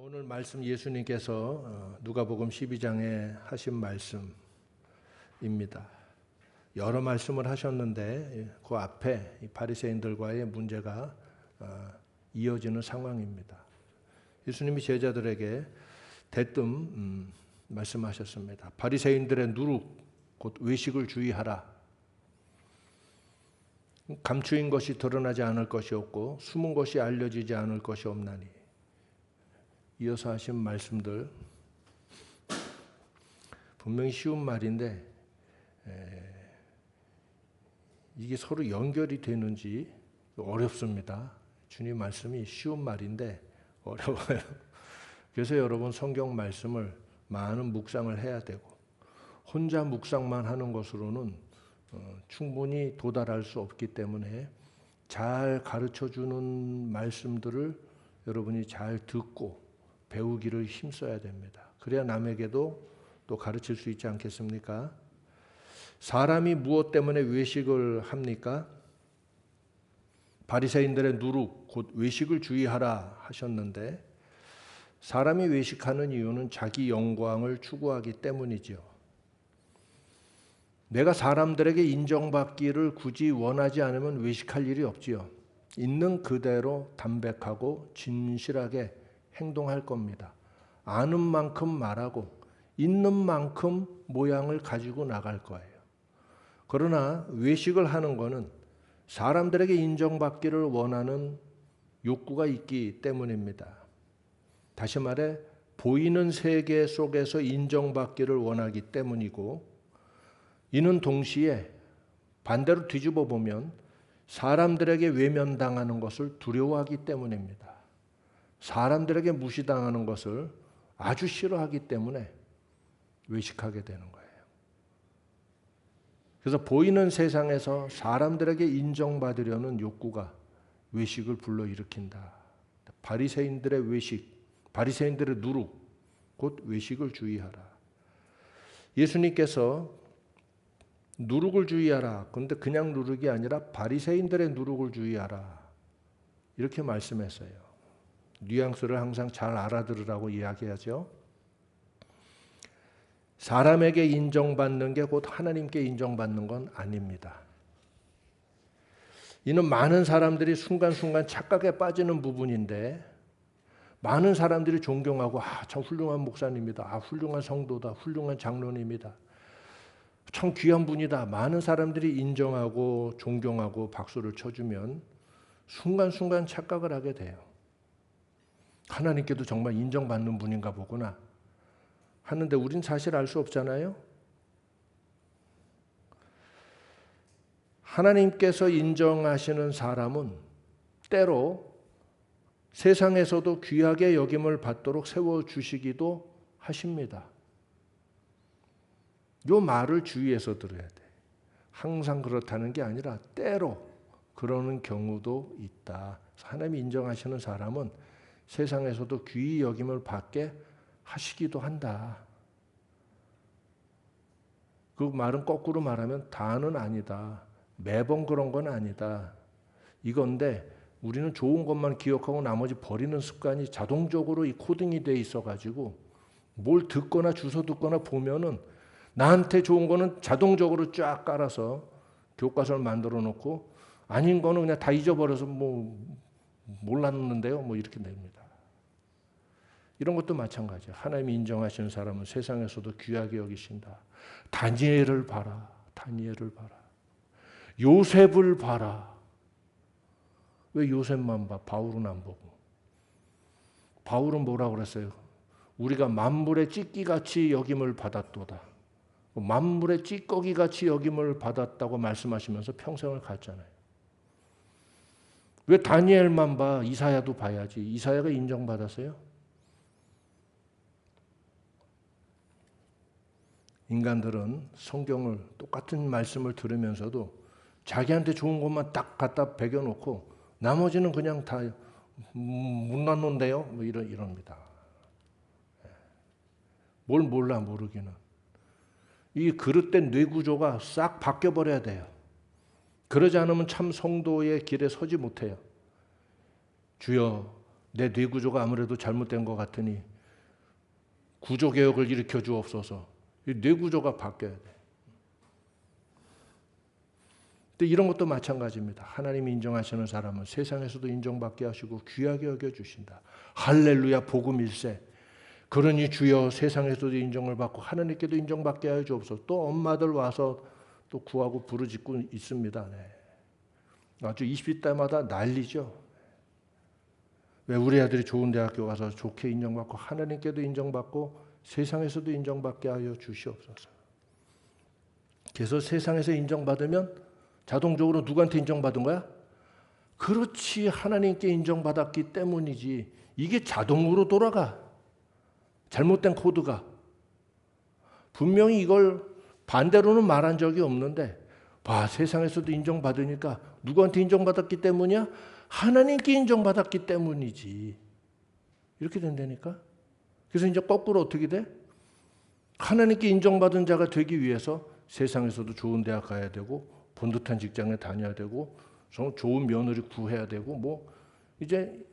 오늘 말씀 예수님께서 누가복음 12장에 하신 말씀입니다. 여러 말씀을 하셨는데 그 앞에 이 바리새인들과의 문제가 이어지는 상황입니다. 예수님이 제자들에게 대뜸 말씀하셨습니다. 바리새인들의 누룩 곧 외식을 주의하라. 감추인 것이 드러나지 않을 것이 없고 숨은 것이 알려지지 않을 것이 없나니. 이어서 하신 말씀들 분명히 쉬운 말인데 이게 서로 연결이 되는지 어렵습니다. 주님 말씀이 쉬운 말인데 어려워요. 그래서 여러분 성경 말씀을 많은 묵상을 해야 되고 혼자 묵상만 하는 것으로는 충분히 도달할 수 없기 때문에 잘 가르쳐주는 말씀들을 여러분이 잘 듣고 배우기를 힘써야 됩니다. 그래야 남에게도 또 가르칠 수 있지 않겠습니까? 사람이 무엇 때문에 외식을 합니까? 바리새인들의 누룩 곧 외식을 주의하라 하셨는데 사람이 외식하는 이유는 자기 영광을 추구하기 때문이죠. 내가 사람들에게 인정받기를 굳이 원하지 않으면 외식할 일이 없지요. 있는 그대로 담백하고 진실하게 행동할 겁니다. 아는 만큼 말하고 있는 만큼 모양을 가지고 나갈 거예요. 그러나 외식을 하는 것은 사람들에게 인정받기를 원하는 욕구가 있기 때문입니다. 다시 말해 보이는 세계 속에서 인정받기를 원하기 때문이고 이는 동시에 반대로 뒤집어 보면 사람들에게 외면당하는 것을 두려워하기 때문입니다. 사람들에게 무시당하는 것을 아주 싫어하기 때문에 외식하게 되는 거예요. 그래서 보이는 세상에서 사람들에게 인정받으려는 욕구가 외식을 불러일으킨다. 바리새인들의 외식, 바리새인들의 누룩, 곧 외식을 주의하라. 예수님께서 누룩을 주의하라. 그런데 그냥 누룩이 아니라 바리새인들의 누룩을 주의하라. 이렇게 말씀했어요. 뉘앙스를 항상 잘 알아들으라고 이야기하죠. 사람에게 인정받는 게 곧 하나님께 인정받는 건 아닙니다. 이는 많은 사람들이 순간순간 착각에 빠지는 부분인데 많은 사람들이 존경하고 참 훌륭한 목사님이다. 훌륭한 성도다. 훌륭한 장로님이다. 참 귀한 분이다. 많은 사람들이 인정하고 존경하고 박수를 쳐주면 순간순간 착각을 하게 돼요. 하나님께도 정말 인정받는 분인가 보구나 하는데 우린 사실 알 수 없잖아요. 하나님께서 인정하시는 사람은 때로 세상에서도 귀하게 여김을 받도록 세워주시기도 하십니다. 이 말을 주의해서 들어야 돼. 항상 그렇다는 게 아니라 때로 그러는 경우도 있다. 하나님이 인정하시는 사람은 세상에서도 귀히 여김을 받게 하시기도 한다. 그 말은 거꾸로 말하면 다는 아니다. 매번 그런 건 아니다. 이건데 우리는 좋은 것만 기억하고 나머지 버리는 습관이 자동적으로 이 코딩이 돼 있어가지고 뭘 듣거나 주워 듣거나 보면은 나한테 좋은 거는 자동적으로 쫙 깔아서 교과서를 만들어 놓고 아닌 거는 그냥 다 잊어버려서 몰랐는데요. 이렇게 됩니다. 이런 것도 마찬가지예요. 하나님이 인정하시는 사람은 세상에서도 귀하게 여기신다. 다니엘을 봐라. 다니엘을 봐라. 요셉을 봐라. 왜 요셉만 봐? 바울은 안 보고. 바울은 뭐라고 그랬어요? 우리가 만물의 찌꺼기같이 여김을 받았도다. 만물의 찌꺼기같이 여김을 받았다고 말씀하시면서 평생을 갔잖아요. 왜 다니엘만 봐? 이사야도 봐야지. 이사야가 인정받았어요? 인간들은 성경을 똑같은 말씀을 들으면서도 자기한테 좋은 것만 딱 갖다 배겨놓고 나머지는 그냥 다 못났는데요? 이럽니다. 뭘 몰라 모르기는. 이 그릇된 뇌구조가 싹 바뀌어버려야 돼요. 그러지 않으면 참 성도의 길에 서지 못해요. 주여 내 뇌 구조가 아무래도 잘못된 것 같으니 구조개혁을 일으켜 주옵소서. 뇌 구조가 바뀌어야 돼. 근데 이런 것도 마찬가지입니다. 하나님이 인정하시는 사람은 세상에서도 인정받게 하시고 귀하게 여겨주신다. 할렐루야 복음일세. 그러니 주여 세상에서도 인정을 받고 하나님께도 인정받게 하여 주옵소서. 또 엄마들 와서 또 구하고 부르짖고 있습니다. 네. 아주 20대마다 난리죠. 왜 우리 아들이 좋은 대학교 가서 좋게 인정받고 하나님께도 인정받고 세상에서도 인정받게 하여 주시옵소서. 그래서 세상에서 인정받으면 자동적으로 누구한테 인정받은 거야? 그렇지, 하나님께 인정받았기 때문이지. 이게 자동으로 돌아가. 잘못된 코드가. 분명히 이걸 반대로는 말한 적이 없는데 봐, 세상에서도 인정받으니까 누구한테 인정받았기 때문이야? 하나님께 인정받았기 때문이지. 이렇게 된다니까. 그래서 이제 거꾸로 어떻게 돼? 하나님께 인정받은 자가 되기 위해서 세상에서도 좋은 대학 가야 되고 번듯한 직장에 다녀야 되고 좋은 며느리 구해야 되고 뭐 이제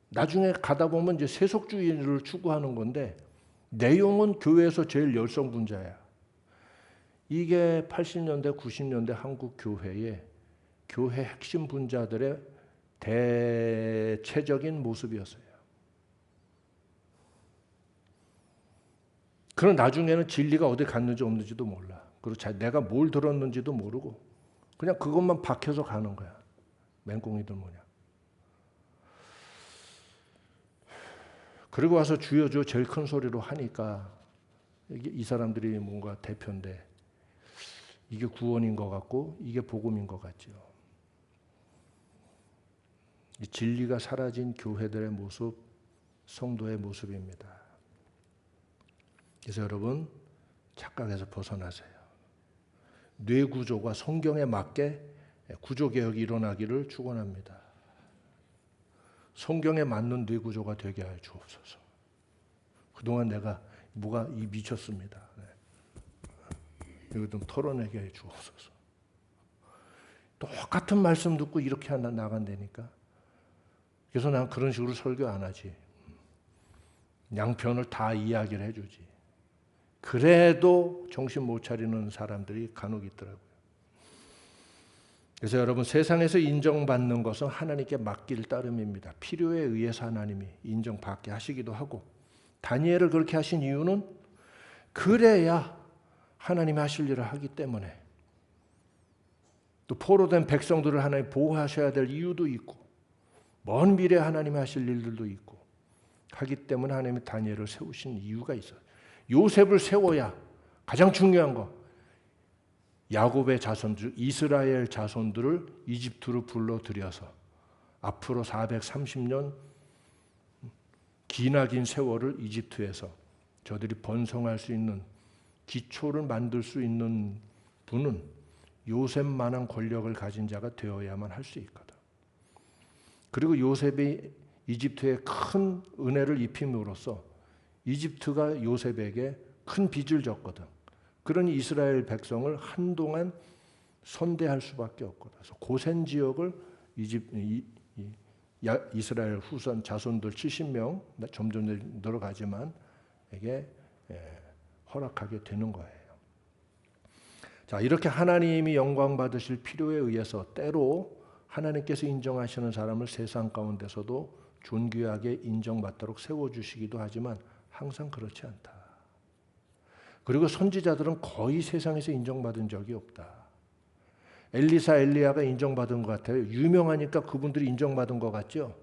나중에 가다 보면 이제 세속주의를 추구하는 건데 내용은 교회에서 제일 열성 분자야. 이게 80년대, 90년대 한국 교회의 교회 핵심 분자들의 대체적인 모습이었어요. 그럼 나중에는 진리가 어디 갔는지 없는지도 몰라. 그리고 내가 뭘 들었는지도 모르고 그냥 그것만 박혀서 가는 거야. 맹꽁이들 뭐냐. 그리고 와서 주여 주여 제일 큰 소리로 하니까 이 사람들이 뭔가 대표인데 이게 구원인 것 같고 이게 복음인 것 같죠. 이 진리가 사라진 교회들의 모습, 성도의 모습입니다. 그래서 여러분 착각에서 벗어나세요. 뇌 구조가 성경에 맞게 구조개혁이 일어나기를 축원합니다. 성경에 맞는 뇌 구조가 되게 하여 주옵소서. 그동안 내가 뭐가 미쳤습니다. 이거 좀 털어내게 해 주옵소서. 똑같은 말씀 듣고 이렇게 나간다니까. 그래서 난 그런 식으로 설교 안 하지. 양편을 다 이야기를 해주지. 그래도 정신 못 차리는 사람들이 간혹 있더라고요. 그래서 여러분 세상에서 인정받는 것은 하나님께 맡길 따름입니다. 필요에 의해서 하나님이 인정받게 하시기도 하고 다니엘을 그렇게 하신 이유는 그래야 하나님이 하실 일을 하기 때문에 또 포로된 백성들을 하나님 보호하셔야 될 이유도 있고 먼 미래에 하나님이 하실 일들도 있고 하기 때문에 하나님이 다니엘을 세우신 이유가 있어요. 요셉을 세워야 가장 중요한 거 야곱의 자손들, 이스라엘 자손들을 이집트로 불러들여서 앞으로 430년 기나긴 세월을 이집트에서 저들이 번성할 수 있는 기초를 만들 수 있는 분은 요셉만한 권력을 가진 자가 되어야만 할 수 있거든. 그리고 요셉이 이집트에 큰 은혜를 입힘으로써 이집트가 요셉에게 큰 빚을 졌거든. 그러니 이스라엘 백성을 한동안 선대할 수밖에 없거든. 그래서 고센 지역을 이스라엘 후손 자손들 70명 점점 늘어가지만 에게 허락하게 되는 거예요. 자, 이렇게 하나님이 영광 받으실 필요에 의해서 때로 하나님께서 인정하시는 사람을 세상 가운데서도 존귀하게 인정받도록 세워주시기도 하지만 항상 그렇지 않다. 그리고 선지자들은 거의 세상에서 인정받은 적이 없다. 엘리사, 엘리야가 인정받은 것 같아요. 유명하니까 그분들이 인정받은 것 같죠.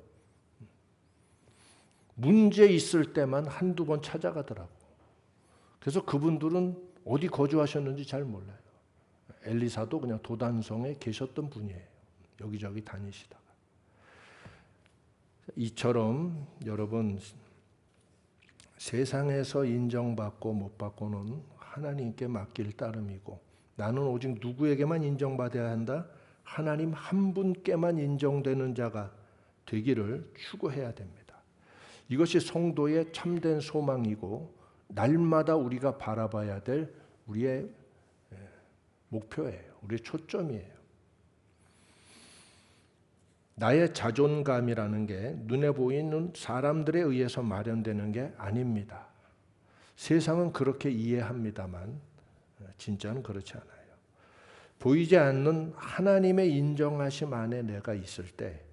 문제 있을 때만 한두 번 찾아가더라고. 그래서 그분들은 어디 거주하셨는지 잘 몰라요. 엘리사도 그냥 도단성에 계셨던 분이에요. 여기저기 다니시다가. 이처럼 여러분 세상에서 인정받고 못 받고는 하나님께 맡길 따름이고 나는 오직 누구에게만 인정받아야 한다? 하나님 한 분께만 인정되는 자가 되기를 추구해야 됩니다. 이것이 성도의 참된 소망이고 날마다 우리가 바라봐야 될 우리의 목표예요. 우리의 초점이에요. 나의 자존감이라는 게 눈에 보이는 사람들에 의해서 마련되는 게 아닙니다. 세상은 그렇게 이해합니다만 진짜는 그렇지 않아요. 보이지 않는 하나님의 인정하심 안에 내가 있을 때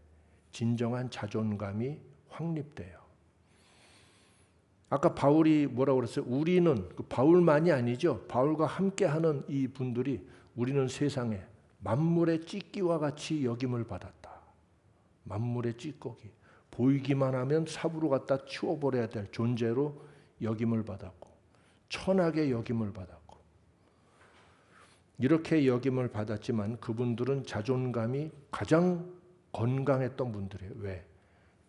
진정한 자존감이 확립돼요. 아까 바울이 뭐라고 그랬어요? 우리는, 바울만이 아니죠. 바울과 함께하는 이 분들이 우리는 세상에 만물의 찢기와 같이 여김을 받았다. 만물의 찌꺼기. 보이기만 하면 삽으로 갖다 치워버려야 될 존재로 여김을 받았고 천하게 여김을 받았고 이렇게 여김을 받았지만 그분들은 자존감이 가장 건강했던 분들이에요. 왜?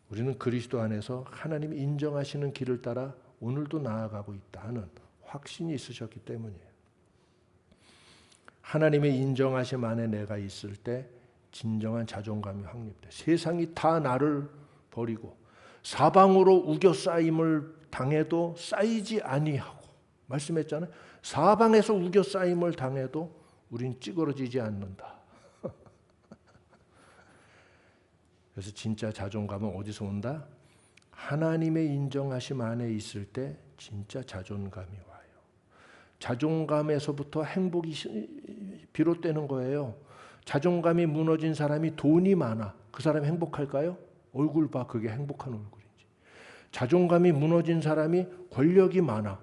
우리는 그리스도 안에서 하나님이 인정하시는 길을 따라 오늘도 나아가고 있다 하는 확신이 있으셨기 때문이에요. 하나님의 인정하심 안에 내가 있을 때 진정한 자존감이 확립돼. 세상이 다 나를 버리고 사방으로 우겨싸임을 당해도 쌓이지 아니하고 말씀했잖아요. 사방에서 우겨싸임을 당해도 우린 찌그러지지 않는다. 그래서 진짜 자존감은 어디서 온다? 하나님의 인정하심 안에 있을 때 진짜 자존감이 와요. 자존감에서부터 행복이 비롯되는 거예요. 자존감이 무너진 사람이 돈이 많아. 그 사람이 행복할까요? 얼굴 봐. 그게 행복한 얼굴인지. 자존감이 무너진 사람이 권력이 많아.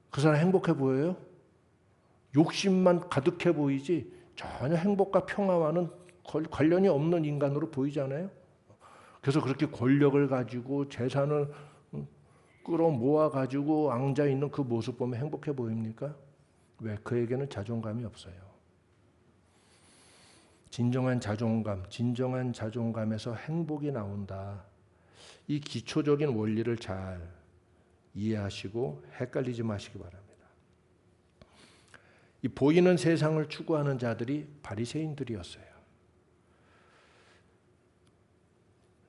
그 사람 행복해 보여요? 욕심만 가득해 보이지 전혀 행복과 평화와는 관련이 없는 인간으로 보이잖아요. 그래서 그렇게 권력을 가지고 재산을 끌어모아 가지고 앉아 있는 그 모습 보면 행복해 보입니까? 왜? 그에게는 자존감이 없어요. 진정한 자존감, 진정한 자존감에서 행복이 나온다. 이 기초적인 원리를 잘 이해하시고 헷갈리지 마시기 바랍니다. 이 보이는 세상을 추구하는 자들이 바리새인들이었어요.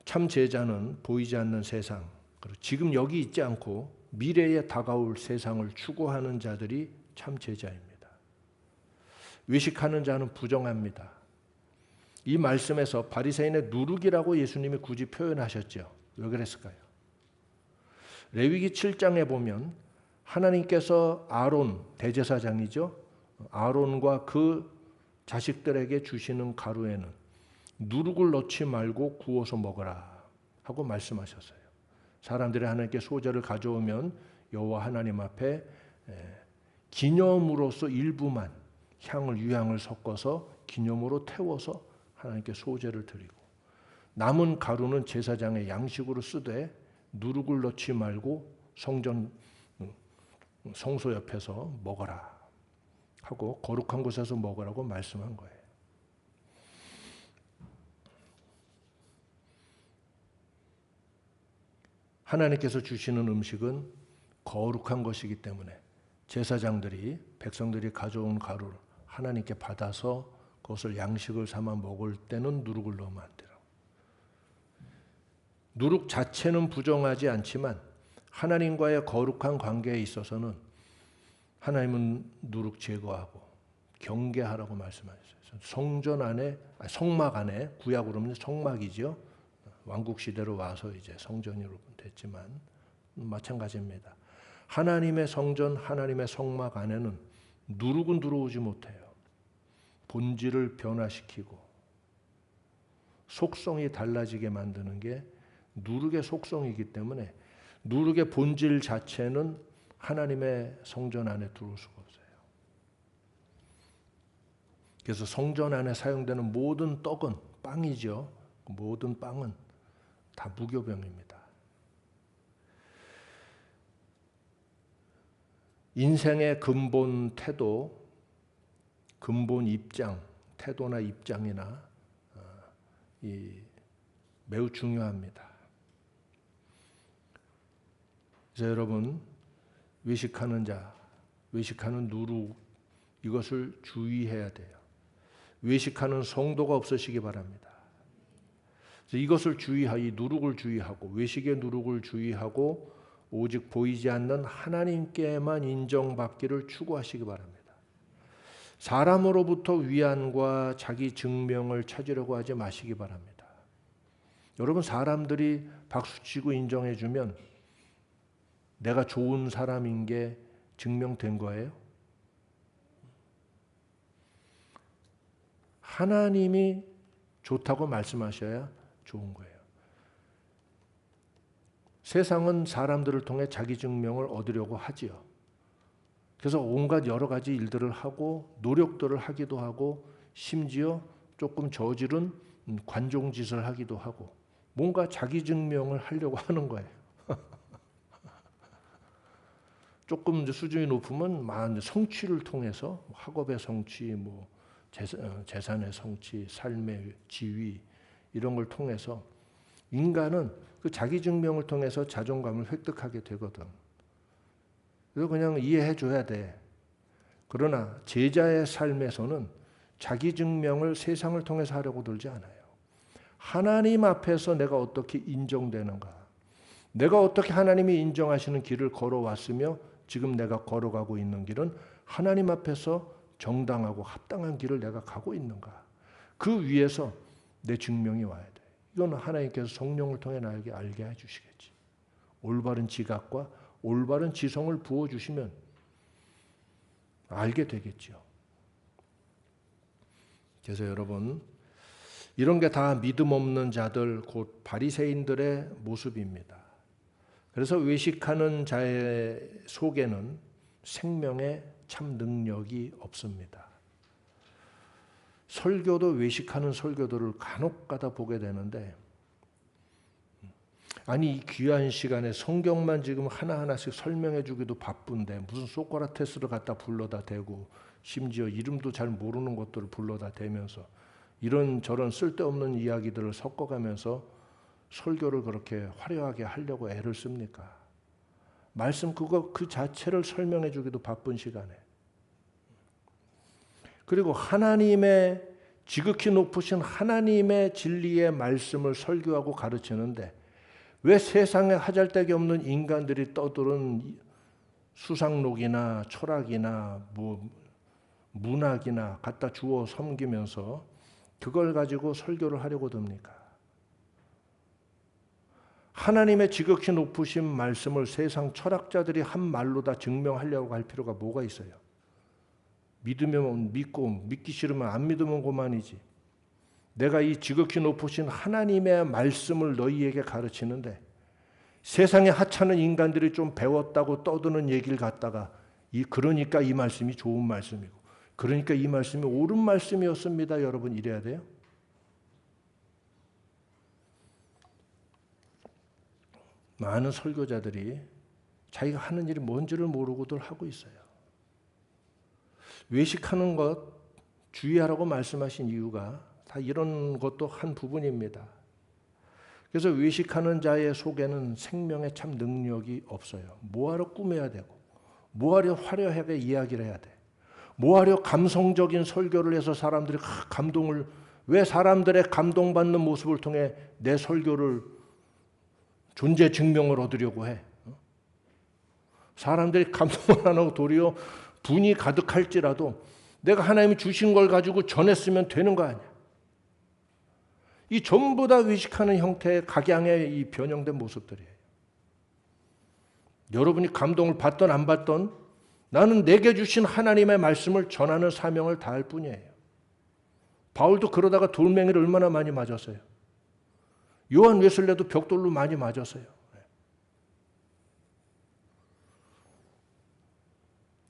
참 제자는 보이지 않는 세상, 그리고 지금 여기 있지 않고 미래에 다가올 세상을 추구하는 자들이 참 제자입니다. 외식하는 자는 부정합니다. 이 말씀에서 바리새인의 누룩이라고 예수님이 굳이 표현하셨죠. 왜 그랬을까요? 레위기 7장에 보면 하나님께서 아론, 대제사장이죠. 아론과 그 자식들에게 주시는 가루에는 누룩을 넣지 말고 구워서 먹어라 하고 말씀하셨어요. 사람들이 하나님께 소제를 가져오면 여호와 하나님 앞에 기념으로서 일부만 향을 유향을 섞어서 기념으로 태워서 하나님께 소제를 드리고 남은 가루는 제사장의 양식으로 쓰되 누룩을 넣지 말고 성소 옆에서 먹어라 하고 거룩한 곳에서 먹으라고 말씀한 거예요. 하나님께서 주시는 음식은 거룩한 것이기 때문에 제사장들이 백성들이 가져온 가루를 하나님께 받아서 그것을 양식을 삼아 먹을 때는 누룩을 넣으면 안 돼요. 누룩 자체는 부정하지 않지만 하나님과의 거룩한 관계에 있어서는 하나님은 누룩 제거하고 경계하라고 말씀하셨어요. 성전 안에, 성막 안에, 구약으로 하면 성막이죠. 왕국 시대로 와서 이제 성전으로 됐지만 마찬가지입니다. 하나님의 성전, 하나님의 성막 안에는 누룩은 들어오지 못해요. 본질을 변화시키고 속성이 달라지게 만드는 게 누룩의 속성이기 때문에 누룩의 본질 자체는 하나님의 성전 안에 들어올 수가 없어요. 그래서 성전 안에 사용되는 모든 떡은 빵이죠. 모든 빵은 다 무교병입니다. 인생의 근본 태도, 근본 입장, 태도나 입장이나 매우 중요합니다. 그래서 여러분 외식하는 자, 외식하는 누룩 이것을 주의해야 돼요. 외식하는 성도가 없으시기 바랍니다. 이것을 주의하고 이 누룩을 주의하고 외식의 누룩을 주의하고 오직 보이지 않는 하나님께만 인정받기를 추구하시기 바랍니다. 사람으로부터 위안과 자기 증명을 찾으려고 하지 마시기 바랍니다. 여러분, 사람들이 박수치고 인정해주면 내가 좋은 사람인 게 증명된 거예요? 하나님이 좋다고 말씀하셔야 좋은 거예요. 세상은 사람들을 통해 자기 증명을 얻으려고 하지요. 그래서 온갖 여러 가지 일들을 하고 노력들을 하기도 하고 심지어 조금 저지른 관종짓을 하기도 하고 뭔가 자기 증명을 하려고 하는 거예요. 조금 이제 수준이 높으면 성취를 통해서 학업의 성취, 뭐 재산의 성취, 삶의 지위 이런 걸 통해서 인간은 그 자기 증명을 통해서 자존감을 획득하게 되거든. 그래서 그냥 이해해 줘야 돼. 그러나 제자의 삶에서는 자기 증명을 세상을 통해서 하려고 들지 않아요. 하나님 앞에서 내가 어떻게 인정되는가? 내가 어떻게 하나님이 인정하시는 길을 걸어왔으며 지금 내가 걸어가고 있는 길은 하나님 앞에서 정당하고 합당한 길을 내가 가고 있는가? 그 위에서 내 증명이 와야 돼. 이건 하나님께서 성령을 통해 나에게 알게 해주시겠지. 올바른 지각과 올바른 지성을 부어주시면 알게 되겠죠. 그래서 여러분, 이런 게 다 믿음 없는 자들, 곧 바리새인들의 모습입니다. 그래서 외식하는 자의 속에는 생명의 참 능력이 없습니다. 설교도 외식하는 설교들을 간혹가다 보게 되는데, 아니 이 귀한 시간에 성경만 지금 하나하나씩 설명해 주기도 바쁜데 무슨 소크라테스를 갖다 불러다 대고 심지어 이름도 잘 모르는 것들을 불러다 대면서 이런저런 쓸데없는 이야기들을 섞어가면서 설교를 그렇게 화려하게 하려고 애를 씁니까? 말씀 그 자체를 설명해 주기도 바쁜 시간에. 그리고 하나님의 지극히 높으신 하나님의 진리의 말씀을 설교하고 가르치는데 왜 세상에 하잘데기 없는 인간들이 떠드는 수상록이나 철학이나 문학이나 갖다 주워 섬기면서 그걸 가지고 설교를 하려고 듭니까? 하나님의 지극히 높으신 말씀을 세상 철학자들이 한 말로 다 증명하려고 할 필요가 뭐가 있어요? 믿으면 믿고 믿기 싫으면 안 믿으면 그만이지. 내가 이 지극히 높으신 하나님의 말씀을 너희에게 가르치는데 세상에 하찮은 인간들이 좀 배웠다고 떠드는 얘기를 갖다가 그러니까 이 말씀이 좋은 말씀이고 그러니까 이 말씀이 옳은 말씀이었습니다. 여러분 이래야 돼요. 많은 설교자들이 자기가 하는 일이 뭔지를 모르고들 하고 있어요. 외식하는 것 주의하라고 말씀하신 이유가 다 이런 것도 한 부분입니다. 그래서 외식하는 자의 속에는 생명의 참 능력이 없어요. 뭐하러 꾸며야 되고 뭐하러 화려하게 이야기를 해야 돼. 뭐하러 감성적인 설교를 해서 사람들이 감동을 왜 사람들의 감동받는 모습을 통해 내 설교를 존재 증명을 얻으려고 해. 사람들이 감동을 안 하고 도리어 분이 가득할지라도 내가 하나님이 주신 걸 가지고 전했으면 되는 거 아니야. 이 전부 다 외식하는 형태의 각양의 이 변형된 모습들이에요. 여러분이 감동을 받던 안 받던 나는 내게 주신 하나님의 말씀을 전하는 사명을 다할 뿐이에요. 바울도 그러다가 돌멩이를 얼마나 많이 맞았어요. 요한 웨슬레도 벽돌로 많이 맞았어요.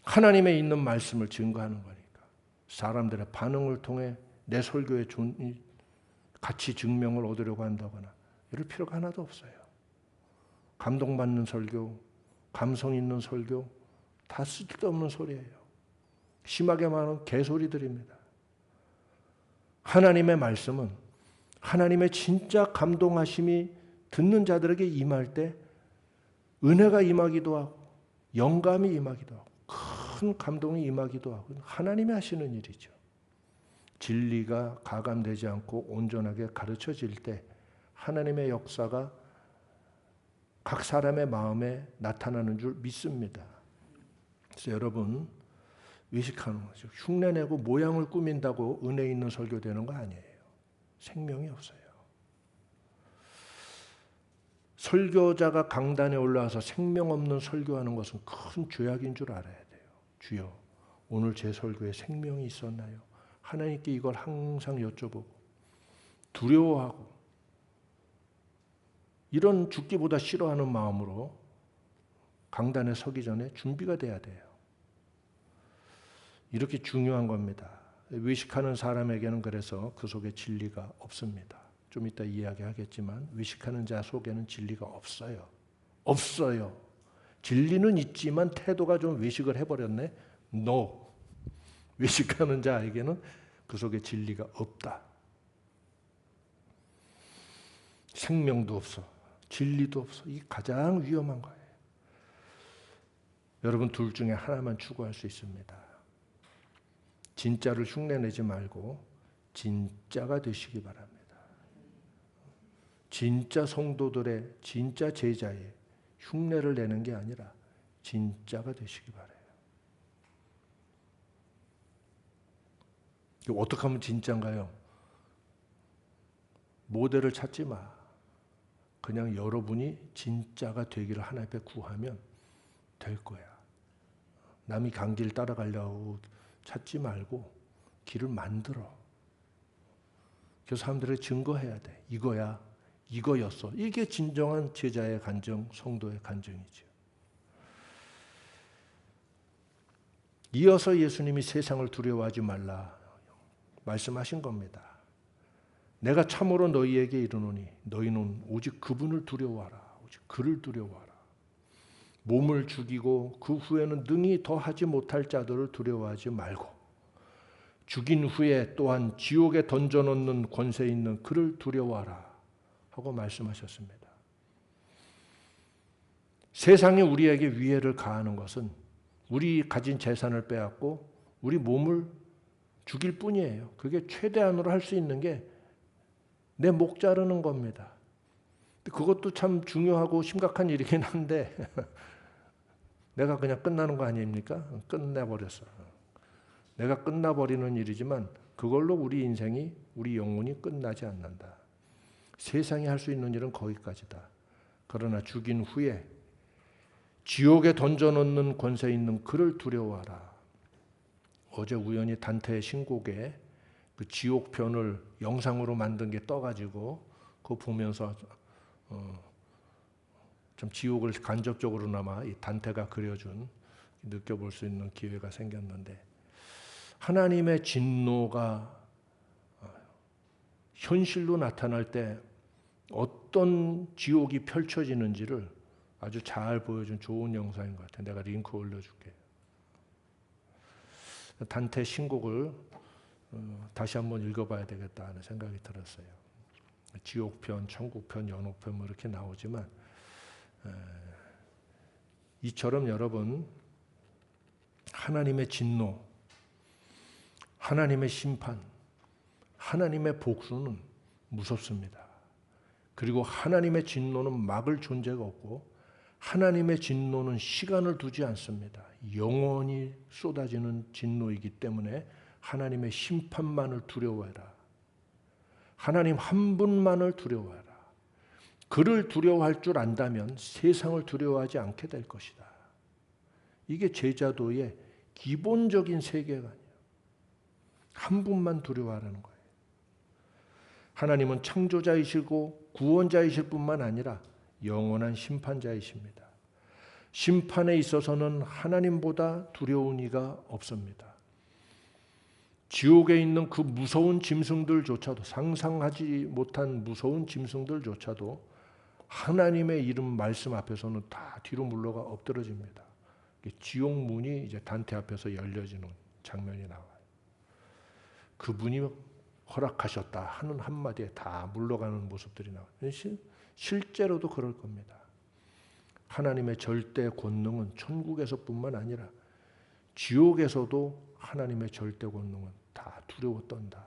하나님의 있는 말씀을 증거하는 거니까 사람들의 반응을 통해 내 설교의 가치 증명을 얻으려고 한다거나 이럴 필요가 하나도 없어요. 감동받는 설교, 감성 있는 설교 다 쓸데없는 소리예요. 심하게 말하면 개소리들입니다. 하나님의 말씀은 하나님의 진짜 감동하심이 듣는 자들에게 임할 때 은혜가 임하기도 하고 영감이 임하기도 하고 큰 감동이 임하기도 하고 하나님이 하시는 일이죠. 진리가 가감되지 않고 온전하게 가르쳐질 때 하나님의 역사가 각 사람의 마음에 나타나는 줄 믿습니다. 그래서 여러분 외식하는 거죠. 흉내내고 모양을 꾸민다고 은혜 있는 설교되는 거 아니에요. 생명이 없어요. 설교자가 강단에 올라와서 생명 없는 설교하는 것은 큰 죄악인 줄 알아야 돼요. 주여, 오늘 제 설교에 생명이 있었나요? 하나님께 이걸 항상 여쭤보고 두려워하고 이런 죽기보다 싫어하는 마음으로 강단에 서기 전에 준비가 돼야 돼요. 이렇게 중요한 겁니다. 외식하는 사람에게는 그래서 그 속에 진리가 없습니다. 좀 이따 이야기하겠지만 외식하는 자 속에는 진리가 없어요. 없어요. 진리는 있지만 태도가 좀 외식을 해버렸네. No. 외식하는 자에게는 그 속에 진리가 없다. 생명도 없어. 진리도 없어. 이 가장 위험한 거예요. 여러분 둘 중에 하나만 추구할 수 있습니다. 진짜를 흉내내지 말고 진짜가 되시기 바랍니다. 진짜 성도들의 진짜 제자의 흉내를 내는 게 아니라 진짜가 되시기 바라요. 어떻게 하면 진짜인가요? 모델을 찾지 마. 그냥 여러분이 진짜가 되기를 하나님 앞에 구하면 될 거야. 남이 간 길 따라가려고 찾지 말고 길을 만들어. 그 사람들에게 증거해야 돼. 이거야. 이거였어. 이게 진정한 제자의 간정, 성도의 간정이죠. 이어서 예수님이 세상을 두려워하지 말라 말씀하신 겁니다. 내가 참으로 너희에게 이르노니 너희는 오직 그분을 두려워하라. 오직 그를 두려워하라. 몸을 죽이고 그 후에는 능히 더 하지 못할 자들을 두려워하지 말고 죽인 후에 또한 지옥에 던져놓는 권세 있는 그를 두려워하라 하고 말씀하셨습니다. 세상이 우리에게 위해를 가하는 것은 우리 가진 재산을 빼앗고 우리 몸을 죽일 뿐이에요. 그게 최대한으로 할 수 있는 게 내 목 자르는 겁니다. 그것도 참 중요하고 심각한 일이긴 한데 내가 그냥 끝나는 거 아닙니까? 끝내버렸어. 내가 끝나버리는 일이지만 그걸로 우리 인생이, 우리 영혼이 끝나지 않는다. 세상이 할 수 있는 일은 거기까지다. 그러나 죽인 후에 지옥에 던져놓는 권세 있는 그를 두려워하라. 어제 우연히 단테의 신곡에 그 지옥편을 영상으로 만든 게 떠가지고 그거 보면서 좀 지옥을 간접적으로나마 이 단테가 그려준 느껴볼 수 있는 기회가 생겼는데 하나님의 진노가 현실로 나타날 때 어떤 지옥이 펼쳐지는지를 아주 잘 보여준 좋은 영상인 것 같아요. 내가 링크 올려줄게. 단테 신곡을 다시 한번 읽어봐야 되겠다 하는 생각이 들었어요. 지옥편, 천국편, 연옥편 뭐 이렇게 나오지만 이처럼 여러분 하나님의 진노, 하나님의 심판, 하나님의 복수는 무섭습니다. 그리고 하나님의 진노는 막을 존재가 없고 하나님의 진노는 시간을 두지 않습니다. 영원히 쏟아지는 진노이기 때문에 하나님의 심판만을 두려워해라. 하나님 한 분만을 두려워해라. 그를 두려워할 줄 안다면 세상을 두려워하지 않게 될 것이다. 이게 제자도의 기본적인 세계관이에요. 한 분만 두려워하라는 거예요. 하나님은 창조자이시고 구원자이실 뿐만 아니라 영원한 심판자이십니다. 심판에 있어서는 하나님보다 두려운 이가 없습니다. 지옥에 있는 그 무서운 짐승들조차도 상상하지 못한 무서운 짐승들조차도 하나님의 이름 말씀 앞에서는 다 뒤로 물러가 엎드러집니다. 지옥 문이 이제 단테 앞에서 열려지는 장면이 나와요. 그분이 허락하셨다 하는 한마디에 다 물러가는 모습들이 나와요. 실제로도 그럴 겁니다. 하나님의 절대 권능은 천국에서뿐만 아니라 지옥에서도 하나님의 절대 권능은 다 두려워 떤다.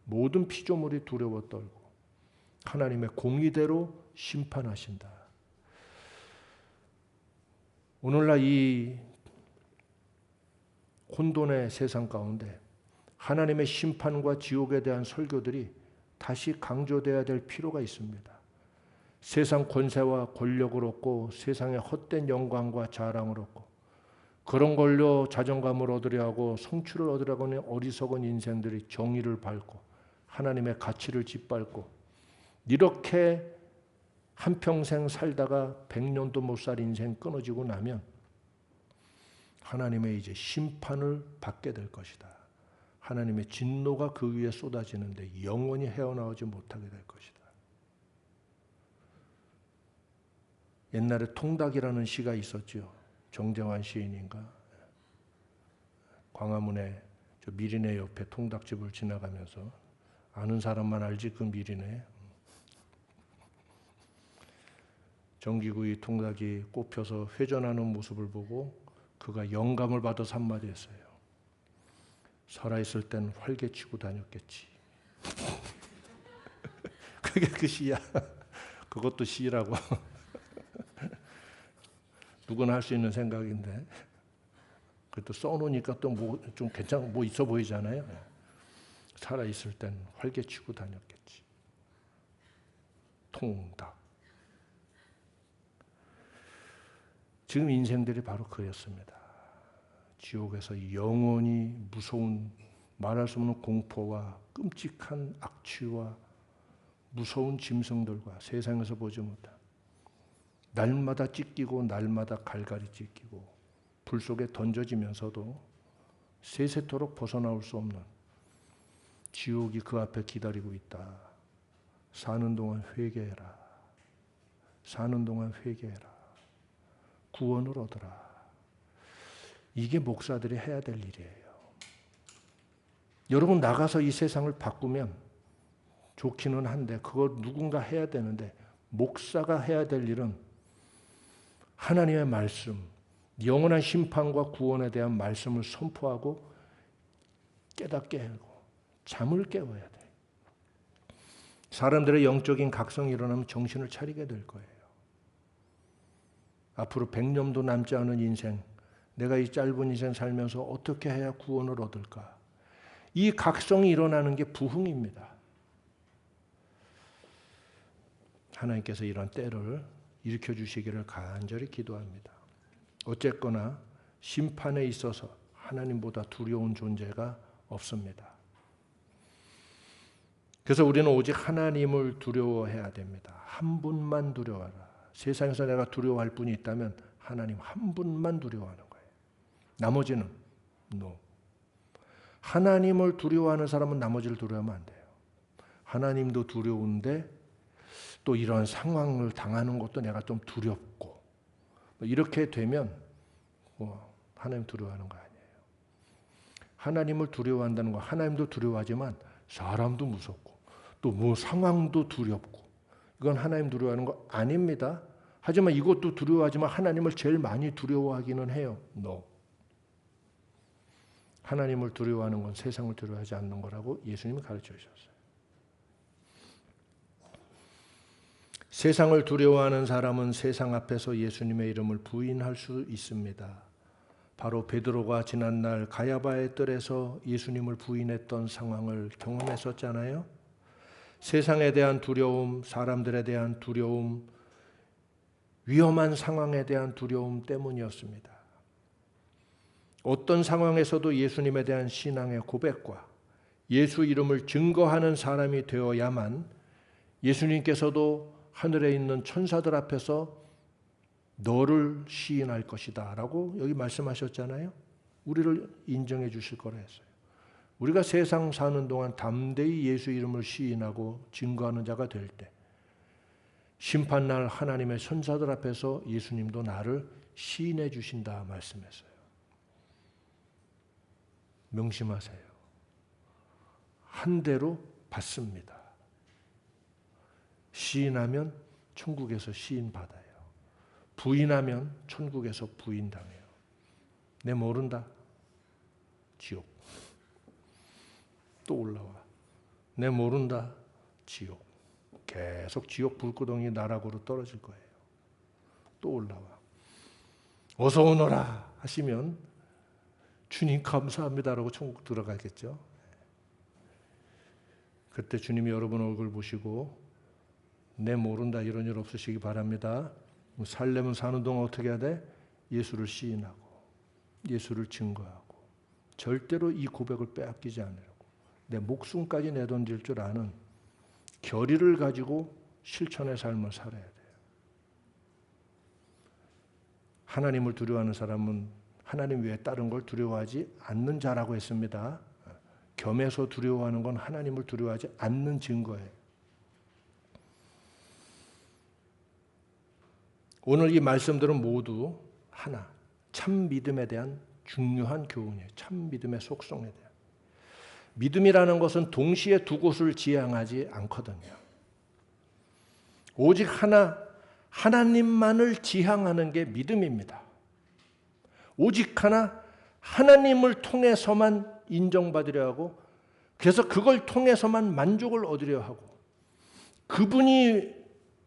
모든 피조물이 두려워 떨고 하나님의 공의대로 심판하신다. 오늘날 이 혼돈의 세상 가운데 하나님의 심판과 지옥에 대한 설교들이 다시 강조되어야 될 필요가 있습니다. 세상 권세와 권력을 얻고 세상의 헛된 영광과 자랑을 얻고 그런 걸로 자존감을 얻으려 하고 성취를 얻으려고 하는 어리석은 인생들이 정의를 밟고 하나님의 가치를 짓밟고 이렇게 한평생 살다가 100년도 못 살 인생 끊어지고 나면 하나님의 이제 심판을 받게 될 것이다. 하나님의 진노가 그 위에 쏟아지는데 영원히 헤어나오지 못하게 될 것이다. 옛날에 통닭이라는 시가 있었죠. 정재환 시인인가. 광화문에 저 미리네 옆에 통닭집을 지나가면서 아는 사람만 알지 그 미리네. 전기구이 통닭이 꼽혀서 회전하는 모습을 보고 그가 영감을 받아서 한마디 했어요. 살아있을 땐 활개치고 다녔겠지. 그게 그 시야. 그것도 시라고. 누구나 할 수 있는 생각인데 그것도 써놓으니까 또 뭐 좀 괜찮 뭐 있어 보이잖아요. 살아있을 땐 활개치고 다녔겠지. 통닭. 지금 인생들이 바로 그였습니다. 지옥에서 영원히 무서운 말할 수 없는 공포와 끔찍한 악취와 무서운 짐승들과 세상에서 보지 못한 날마다 찢기고 날마다 갈갈이 찢기고 불 속에 던져지면서도 세세토록 벗어나올 수 없는 지옥이 그 앞에 기다리고 있다. 사는 동안 회개해라. 사는 동안 회개해라. 구원을 얻으라. 이게 목사들이 해야 될 일이에요. 여러분 나가서 이 세상을 바꾸면 좋기는 한데 그거 누군가 해야 되는데 목사가 해야 될 일은 하나님의 말씀, 영원한 심판과 구원에 대한 말씀을 선포하고 깨닫게 하고 잠을 깨워야 돼. 사람들의 영적인 각성이 일어나면 정신을 차리게 될 거예요. 앞으로 100년도 남지 않은 인생, 내가 이 짧은 인생 살면서 어떻게 해야 구원을 얻을까? 이 각성이 일어나는 게 부흥입니다. 하나님께서 이런 때를 일으켜 주시기를 간절히 기도합니다. 어쨌거나 심판에 있어서 하나님보다 두려운 존재가 없습니다. 그래서 우리는 오직 하나님을 두려워해야 됩니다. 한 분만 두려워하라. 세상에서 내가 두려워할 분이 있다면 하나님 한 분만 두려워하는 거예요. 나머지는 no. 하나님을 두려워하는 사람은 나머지를 두려워하면 안 돼요. 하나님도 두려운데 또 이런 상황을 당하는 것도 내가 좀 두렵고 이렇게 되면 하나님 두려워하는 거 아니에요. 하나님을 두려워한다는 거 하나님도 두려워하지만 사람도 무섭고 또 뭐 상황도 두렵고 이건 하나님 두려워하는 거 아닙니다. 하지만 이것도 두려워하지만 하나님을 제일 많이 두려워하기는 해요. No. 하나님을 두려워하는 건 세상을 두려워하지 않는 거라고 예수님이 가르쳐 주셨어요. 세상을 두려워하는 사람은 세상 앞에서 예수님의 이름을 부인할 수 있습니다. 바로 베드로가 지난날 가야바의 뜰에서 예수님을 부인했던 상황을 경험했었잖아요. 세상에 대한 두려움, 사람들에 대한 두려움, 위험한 상황에 대한 두려움 때문이었습니다. 어떤 상황에서도 예수님에 대한 신앙의 고백과 예수 이름을 증거하는 사람이 되어야만 예수님께서도 하늘에 있는 천사들 앞에서 너를 시인할 것이다 라고 여기 말씀하셨잖아요. 우리를 인정해 주실 거라 했어요. 우리가 세상 사는 동안 담대히 예수 이름을 시인하고 증거하는 자가 될 때 심판날 하나님의 천사들 앞에서 예수님도 나를 시인해 주신다 말씀했어요. 명심하세요. 한 대로 받습니다. 시인하면 천국에서 시인받아요. 부인하면 천국에서 부인당해요. 내 모른다. 지옥. 또 올라와. 내 모른다. 지옥. 계속 지옥 불구덩이 나락으로 떨어질 거예요. 또 올라와. 어서 오너라 하시면 주님 감사합니다라고 천국 들어가겠죠. 그때 주님이 여러분 얼굴 보시고 내 모른다 이런 일 없으시기 바랍니다. 살려면 사는 동안 어떻게 해야 돼? 예수를 시인하고 예수를 증거하고 절대로 이 고백을 빼앗기지 않으려고 내 목숨까지 내던질 줄 아는 결의를 가지고 실천의 삶을 살아야 돼요. 하나님을 두려워하는 사람은 하나님 외에 다른 걸 두려워하지 않는 자라고 했습니다. 겸해서 두려워하는 건 하나님을 두려워하지 않는 증거예요. 오늘 이 말씀들은 모두 하나, 참 믿음에 대한 중요한 교훈이에요. 참 믿음의 속성에 대한. 믿음이라는 것은 동시에 두 곳을 지향하지 않거든요. 오직 하나, 하나님만을 지향하는 게 믿음입니다. 오직 하나, 하나님을 통해서만 인정받으려 하고 그래서 그걸 통해서만 만족을 얻으려 하고 그분이